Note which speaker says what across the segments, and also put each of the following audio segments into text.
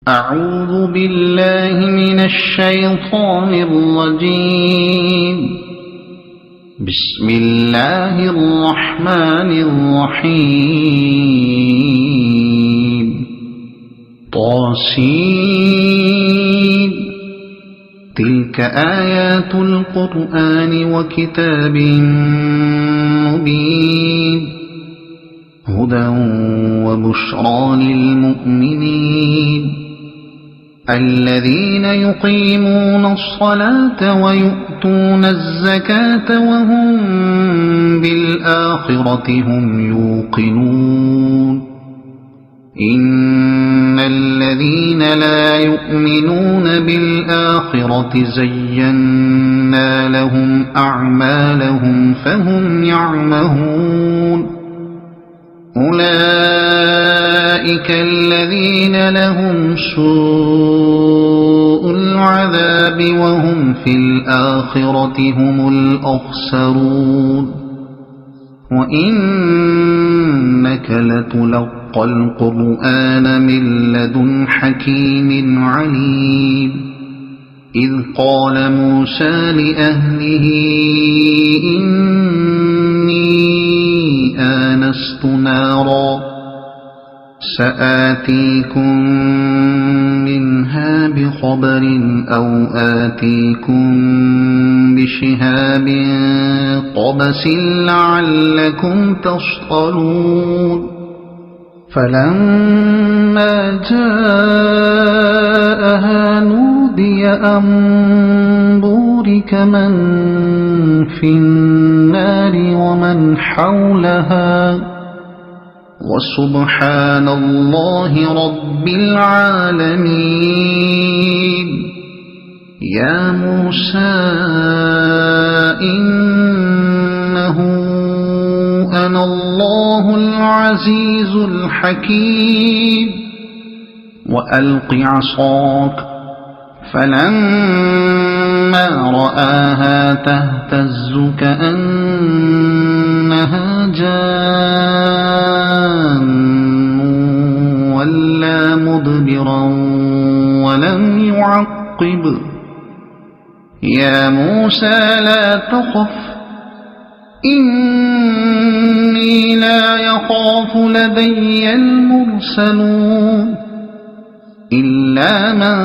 Speaker 1: أعوذ بالله من الشيطان الرجيم. بسم الله الرحمن الرحيم. طاسين. تلك آيات القرآن وكتاب مبين. هدى وبشرى للمؤمنين الذين يقيمون الصلاة ويؤتون الزكاة وهم بالآخرة هم يوقنون. إن الذين لا يؤمنون بالآخرة زينا لهم أعمالهم فهم يعمهون. أولئك الذين لهم سوء العذاب وهم في الآخرة هم الأخسرون. وإنك لتلقى القرآن من لدن حكيم عليم. إذ قال موسى لأهله إني آنست نارا سآتيكم منها بخبر أو آتيكم بشهاب قبس لعلكم تصطلون. فلما جاءها نودي أن بورك من في النار ومن حولها وسبحان الله رب العالمين. يا موسى إنه أنا الله العزيز الحكيم. وألق عصاك فلما رآها تهتز كأنها جان ولا مدبرا ولم يعقب. يا موسى لا تخف إني لا يخاف لدي المرسلون إلا من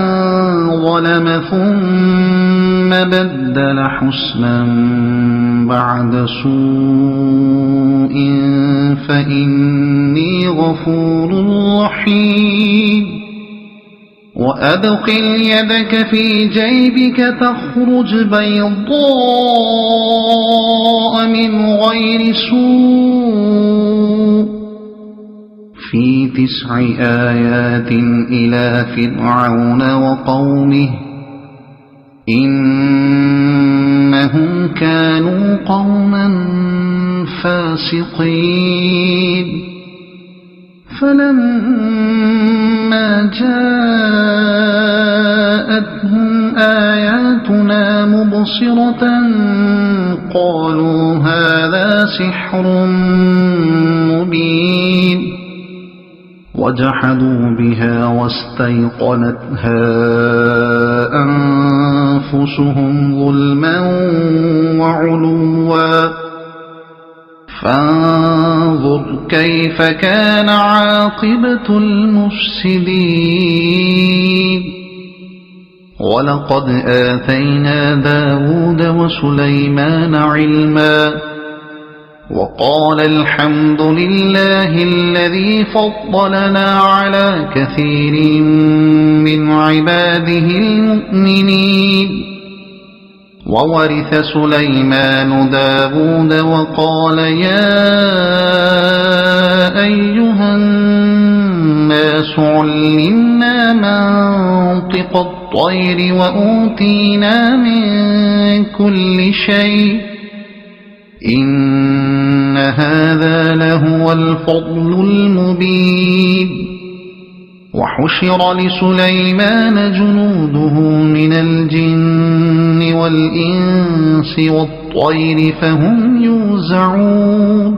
Speaker 1: ظلم ثم بدل حسنا بعد سوء فإني غفور رحيم. وأدخل يدك في جيبك تخرج بيضاء من غير سوء في 9 آيات إلى فرعون وقومه إنهم كانوا قوما فاسقين. فلما جاءتهم آياتنا مبصرة قالوا هذا سحر مبين. وجحدوا بها واستيقنتها أنفسهم ظلما وعلوا فانظر كيف كان عاقبة المفسدين. ولقد آتينا داود وسليمان علما وقال الحمد لله الذي فضلنا على كثير من عباده المؤمنين. وورث سليمان داود وقال يا أيها الناس علمنا منطق الطير وأوتينا من كل شيء إن هذا لهو الفضل المبين. وحشر لسليمان جنوده من الجن والإنس والطير فهم يوزعون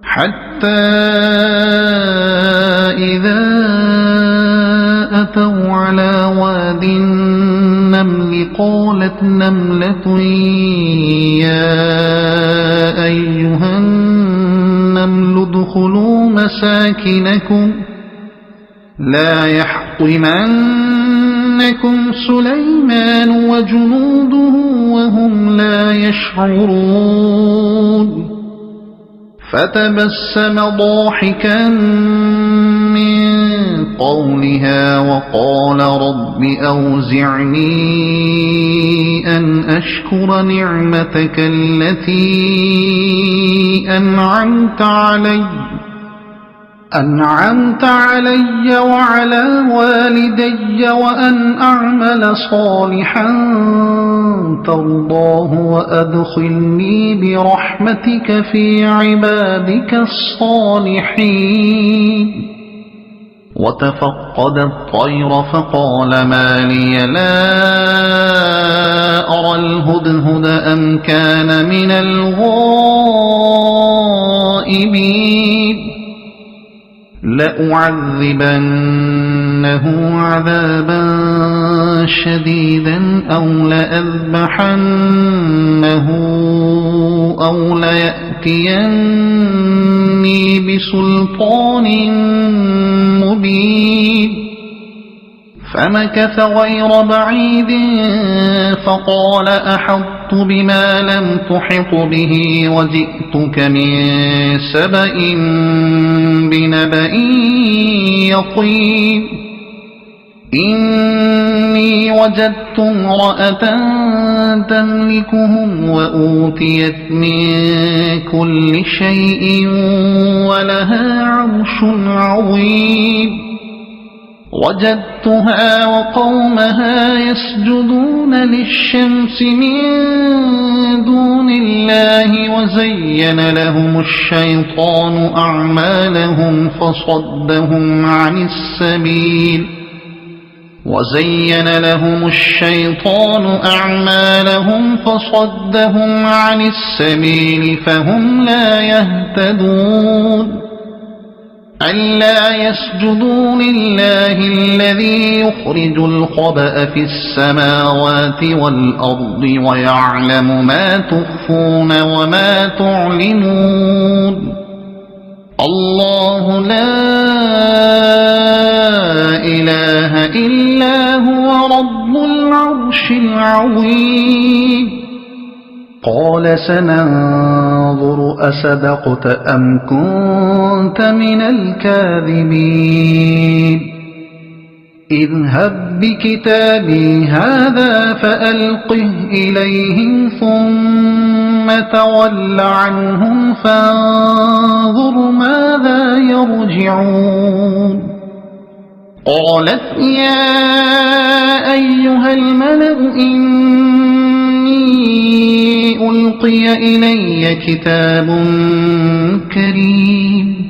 Speaker 1: حتى إذا أتوا على واد النمل قالت نملة يا أيها النمل ادخلوا مساكنكم لا يحطمنكم سليمان وجنوده وهم لا يشعرون فتبسم ضاحكا من قولها وقال رب أوزعني أن أشكر نعمتك التي أنعمت علي وعلى والدي وأن أعمل صالحا ترضاه وأدخلني برحمتك في عبادك الصالحين وتفقد الطير فقال ما لي لا أرى الهدهد أم كان من الغائبين لأعذبنه عذابا شديدا أو لأذبحنه أو ليأتيني بسلطان مبين فمكث غير بعيد فقال أحطت بما لم تحط به وجئتك من سبأ بنبأ يقين إني وجدت امرأة تملكهم وأوتيت من كل شيء ولها عرش عظيم وجدتها وقومها يسجدون للشمس من دون الله وزين لهم الشيطان أعمالهم فصدهم عن السبيل فهم لا يهتدون ألا يسجدوا لله الذي يخرج الخبأ في السماوات والأرض ويعلم ما تخفون وما تعلنون الله لا إله إلا هو رب العرش العظيم قال سننظر أصدقت أم كنت من الكاذبين اذهب بكتابي هذا فألقه إليهم ثم تول عنهم فانظر ماذا يرجعون قالت يا أيها الملأ إني ألقي إلي كتاب كريم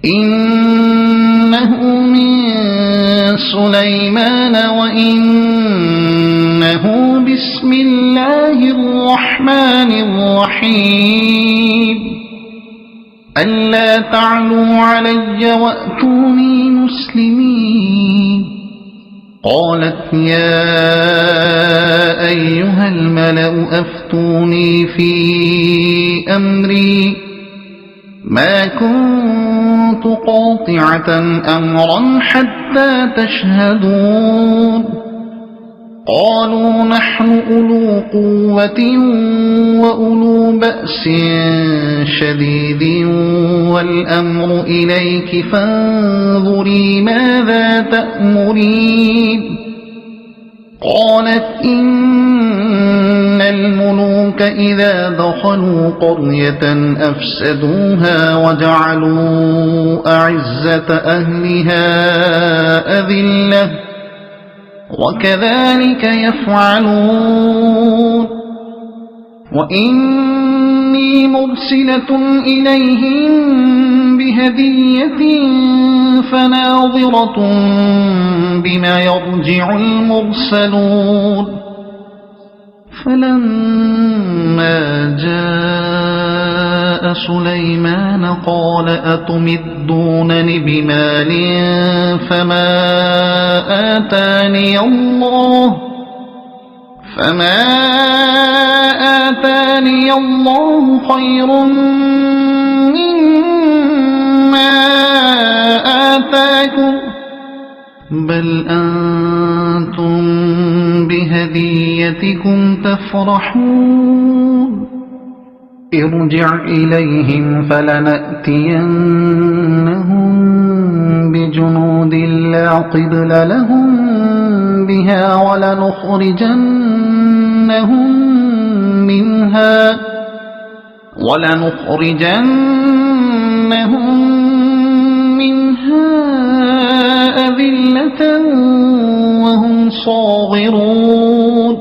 Speaker 1: إنه من سليمان وإنه بسم الله الرحمن الرحيم ألا تعلوا علي وأتوني مسلمين قالت يا أيها الملأ أفتوني في أمري ما كنت قاطعة أمرا حتى تشهدون قالوا نحن أولو قوة وأولو بأس شديد والأمر إليك فانظري ماذا تأمرين قالت إن الملوك إذا دخلوا قرية أفسدوها وجعلوا أعزة أهلها أذلة وكذلك يفعلون وإني مرسلة إليهم بهدية فناظرة بما يرجع المرسلون فلما جاء سليمان قال أتمدونني بمال فما آتاني الله خير مما آتاكم بل أنتم بهديتكم تفرحون ارجع إليهم فلنأتينهم بجنود لا قبل لهم بها ولنخرجنهم منها أذلة وهم صاغرون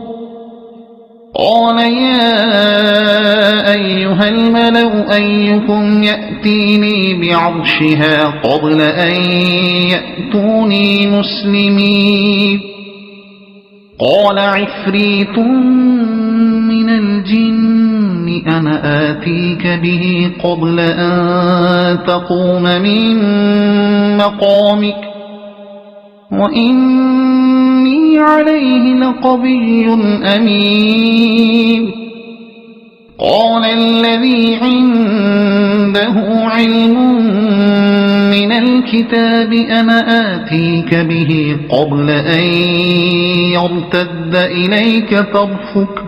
Speaker 1: قال يا أيها الملأ أيكم يأتيني بعرشها قبل أن يأتوني مسلمين قال عفريت من الجن أنا آتيك به قبل أن تقوم من مقامك وإني عليه لقوي أمين قال الذي عنده علم من الكتاب أنا آتيك به قبل أن يرتد إليك طرفك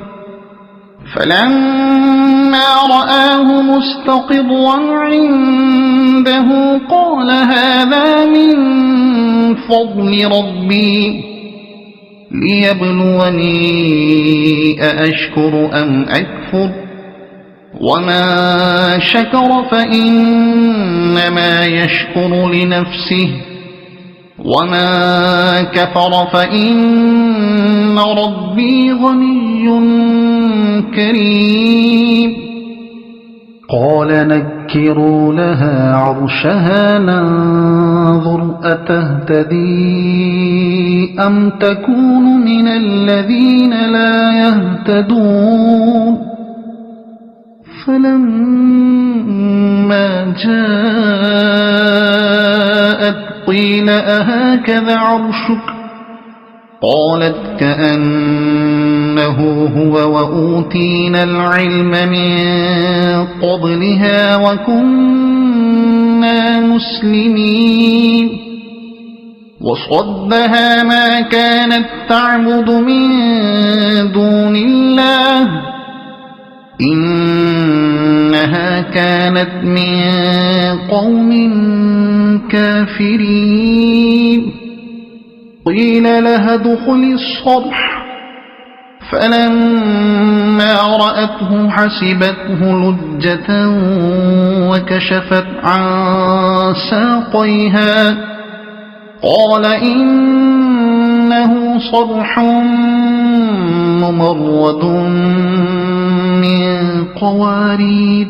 Speaker 1: فلما رآه مستقرا عنده قال هذا من فضل ربي ليبلوني أأشكر أم أكفر ومن شكر فإنما يشكر لنفسه ومن كفر فإن ربي غني كريم قال نكروا لها عرشها ننظر أتهتدي أم تكون من الذين لا يهتدون فلما جاءت قيل أهكذا عرشك قالت كأنه هو وأوتينا العلم من قبلها وكنا مسلمين وصدها ما كانت تعبد من دون الله إنها كانت من قوم كافرين قيل لها ادخل الصرح فلما رأته حسبته لجة وكشفت عن ساقيها قال إنه صرح ممرد من قوارير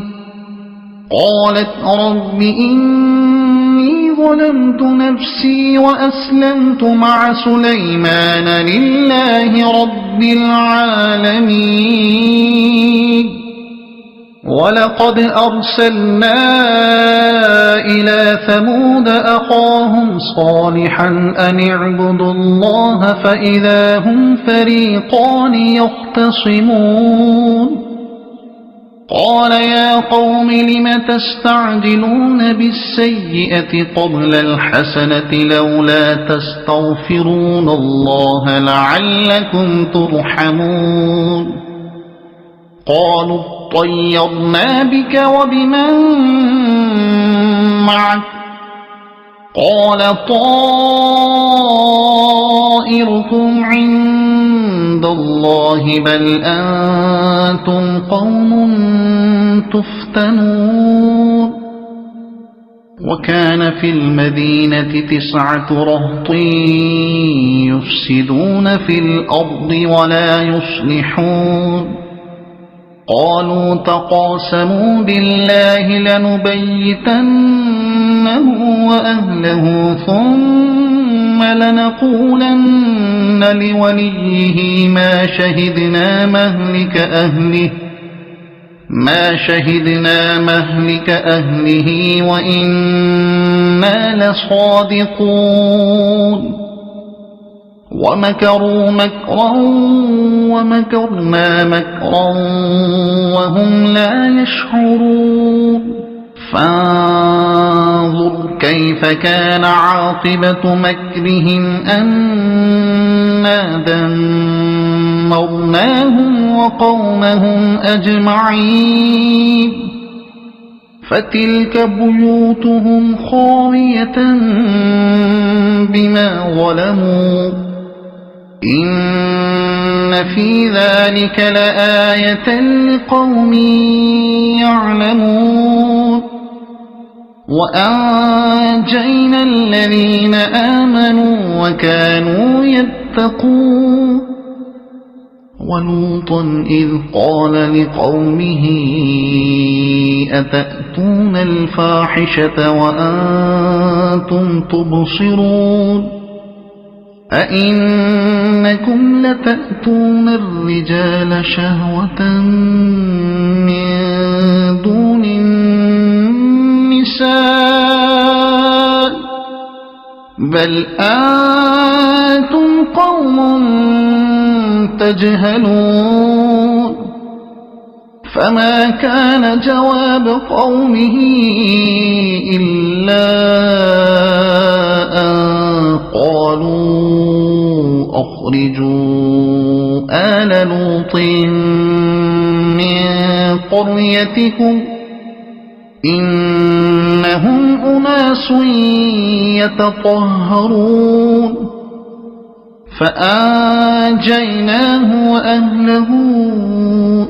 Speaker 1: قالت رب إني ظلمت نفسي وأسلمت مع سليمان لله رب العالمين ولقد أرسلنا إلى ثمود أخاهم صالحا أن اعبدوا الله فإذا هم فريقان يختصمون قال يا قوم لم تستعجلون بالسيئة قبل الحسنة لولا تستغفرون الله لعلكم ترحمون قالوا طيرنا بك وبمن معك قال طائركم عند الله بل أنتم قوم تفتنون وكان في المدينة 9 رهط يفسدون في الأرض ولا يصلحون قالوا تقاسموا بالله لنبيتنه وأهله ثم ثم لنقولن لوليه ما شهدنا مهلك أهله وإنا لصادقون ومكروا مكرا ومكرنا مكرا وهم لا يشعرون فانظر كيف كان عاقبة مكرهم أنا دمرناهم وقومهم أجمعين فتلك بيوتهم خاوية بما ظلموا إن في ذلك لآية لقوم يعلمون وأنجينا الذين آمنوا وكانوا يتقون ولوطا إذ قال لقومه أتأتون الفاحشة وأنتم تبصرون أئنكم لتأتون الرجال شهوة من دون النساء بل أنتم قوم تجهلون فما كان جواب قومه إلا أن قالوا أخرجوا آل لوط من قريتكم إنهم أناس يتطهرون فأنجيناه وأهله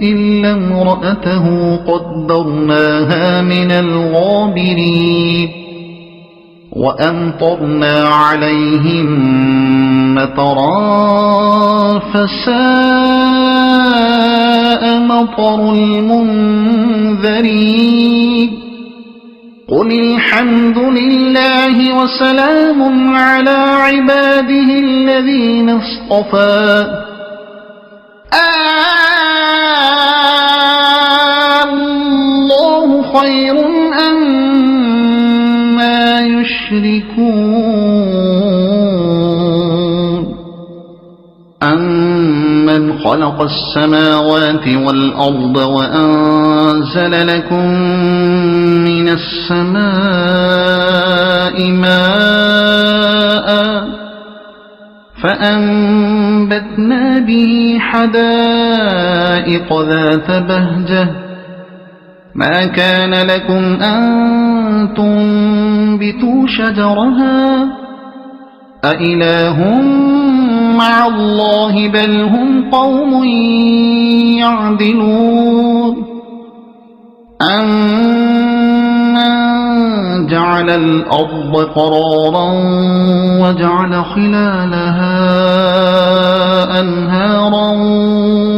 Speaker 1: إلا امرأته قدرناها من الغابرين وأمطرنا عليهم مطرا فساء مطر المنذرين قل الحمد لله وسلام على عباده الذين اصطفى الله خير أما يشركون أمن خلق السماوات والأرض وأنزل لكم من السماء ماء فأنبتنا به حدائق ذات بهجة ما كان لكم أن تنبتوا شجرها أإله مع الله بل هم قوم يعدلون أمن جعل الأرض قرارا وجعل خلالها أنهارا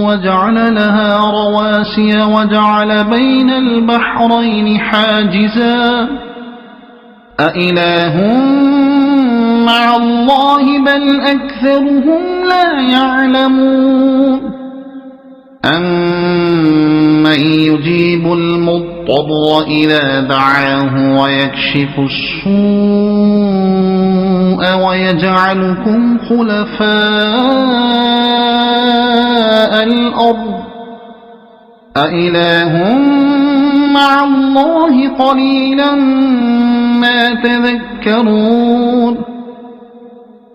Speaker 1: وجعل لها رواسي وجعل بين البحرين حاجزا أإله مع الله بل أكثرهم لا يعلمون أمن يجيب المضطر إذا دعاه ويكشف السوء ويجعلكم خلفاء الأرض أإله مع الله قليلا ما تذكرون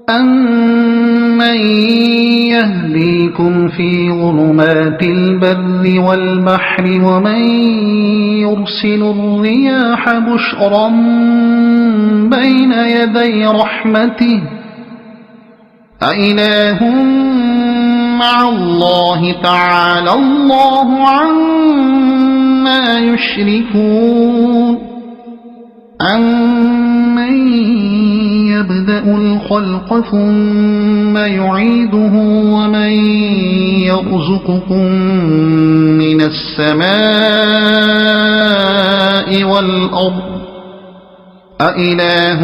Speaker 1: أمن يهديكم في ظلمات البر والبحر ومن يرسل الرياح بشرا بين يدي رحمته أإله مع الله تعالى الله عما يشركون أمن يبدأ الخلق ثم يعيده ومن يرزقكم من السماء والأرض أإله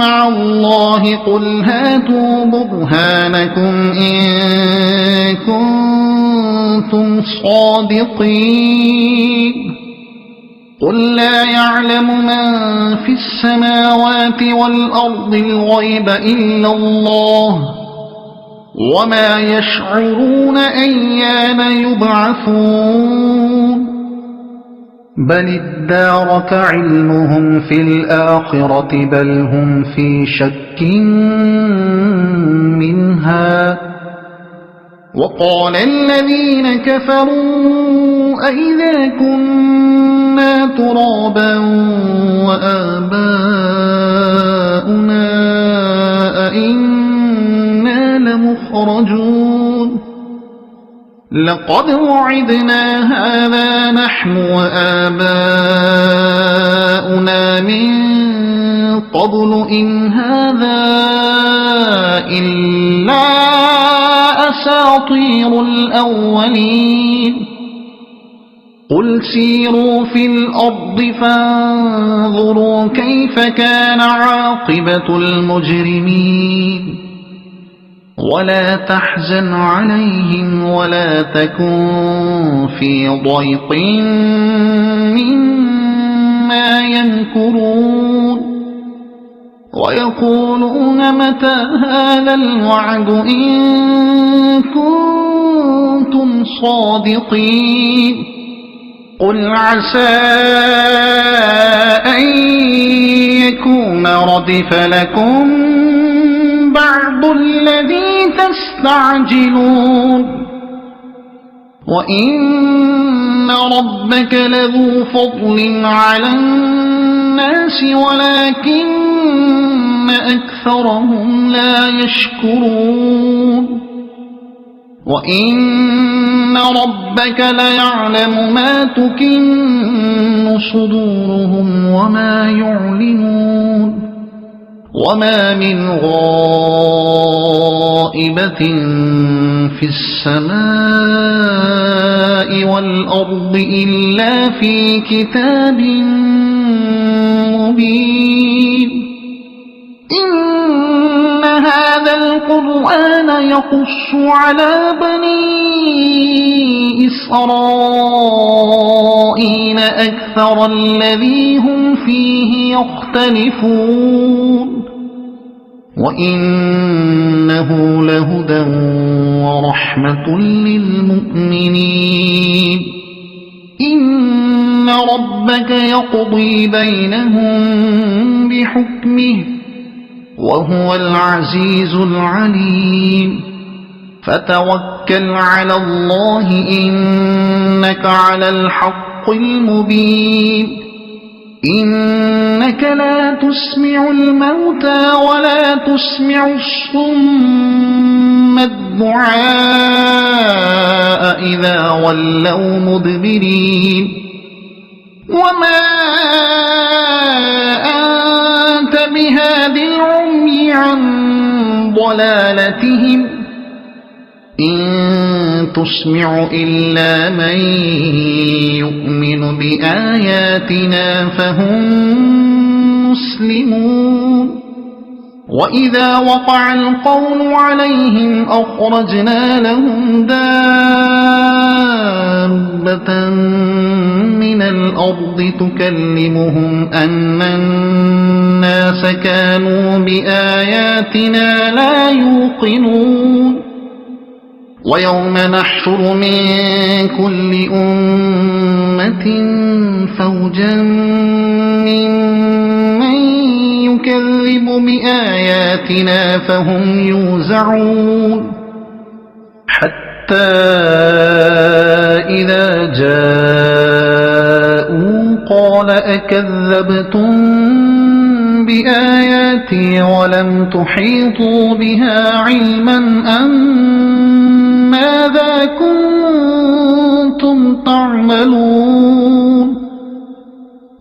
Speaker 1: مع الله قل هاتوا برهانكم إن كنتم صادقين قل لا يعلم من في السماوات والأرض الغيب إلا الله وما يشعرون أيان يبعثون بل ادارك علمهم في الآخرة بل هم في شك منها وقال الذين كفروا أئذا كنا ترابا وآباؤنا أئنا لمخرجون لقد وعدنا هذا نحن وآباؤنا من قبل إن هذا إلا أساطير الأولين قل سيروا في الأرض فانظروا كيف كان عاقبة المجرمين ولا تحزن عليهم ولا تكن في ضيق مما يمكرون ويقولون متى هذا الوعد إن كنتم صادقين قل عسى أن يكون ردف لكم بعض الذي تستعجلون وإن ربك لذو فضل على الناس ولكن أكثرهم لا يشكرون وإن ربك ليعلم ما تكن صدورهم وما يعلنون وما من غائبة في السماء والأرض إلا في كتاب مبين إن هذا القرآن يقص على بني إسرائيل أكثر الذي هم فيه يختلفون وإنه لهدى ورحمة للمؤمنين إن ربك يقضي بينهم بحكمه وهو العزيز العليم فتوكل على الله إنك على الحق المبين إنك لا تسمع الموتى ولا تسمع الصم الدعاء إذا ولوا مدبرين وما أنت بهاد العمي عن ضلالتهم إن تسمع إلا من يؤمن بآياتنا فهم مسلمون وإذا وقع القول عليهم أخرجنا لهم دابة من الأرض تكلمهم أن الناس كانوا بآياتنا لا يوقنون ويوم نحشر من كل أمة فوجا ممن يكذب بآياتنا فهم يوزعون حتى إذا جاءوا قال أكذبتم بآياتي ولم تحيطوا بها علما ماذا كنتم تعملون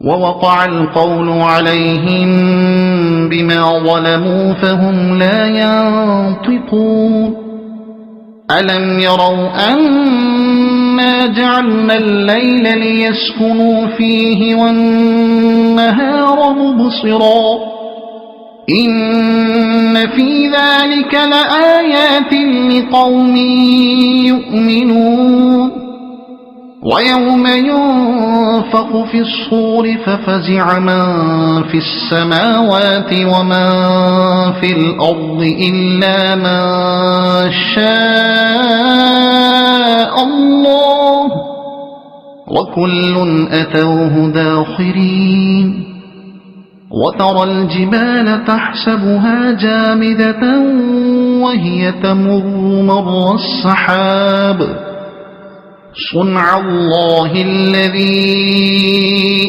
Speaker 1: ووقع القول عليهم بما ظلموا فهم لا ينطقون ألم يروا أنا جعلنا الليل ليسكنوا فيه والنهار مبصرا إن في ذلك لآيات لقوم يؤمنون ويوم ينفخ في الصور ففزع من في السماوات ومن في الأرض إلا من شاء الله وكل أتوه داخرين وترى الجبال تحسبها جامدة وهي تمر مر السحاب صنع الله الذي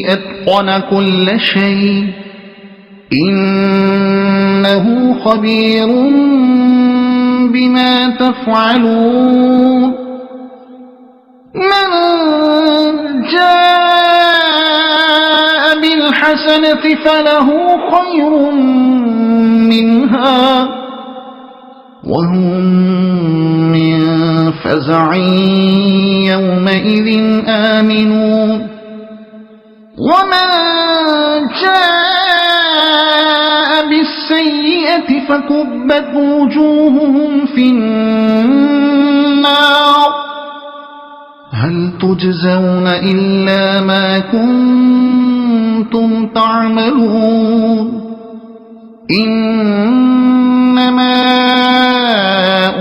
Speaker 1: أتقن كل شيء إنه خبير بما تفعلون من جاء بالحسنة فله خير منها وهم من فزع يومئذ آمنون ومن جاء بالسيئة فكبت وجوههم في النار هل تجزون إلا ما كنتم تعملون إنما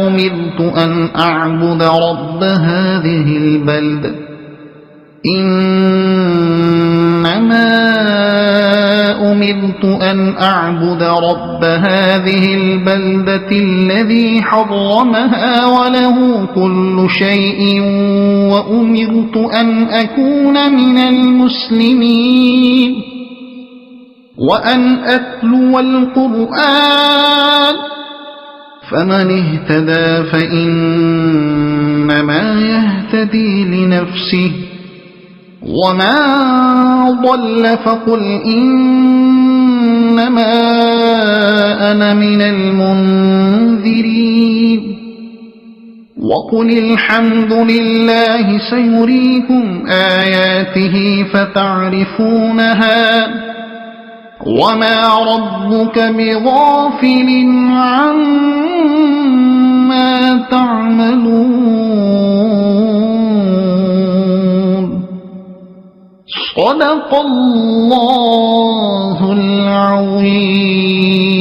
Speaker 1: أمرت أن أعبد رب هذه البلدة إنما أمرت أن أعبد رب هذه البلدة الذي حرمها وله كل شيء وأمرت أن أكون من المسلمين وأن أتلو القرآن فمن اهتدى فإنما يهتدي لنفسه وما ضل فقل إنما أنا من المنذرين وقل الحمد لله سيريكم آياته فتعرفونها وما ربك بغافل عما تعملون صدق الله العظيم.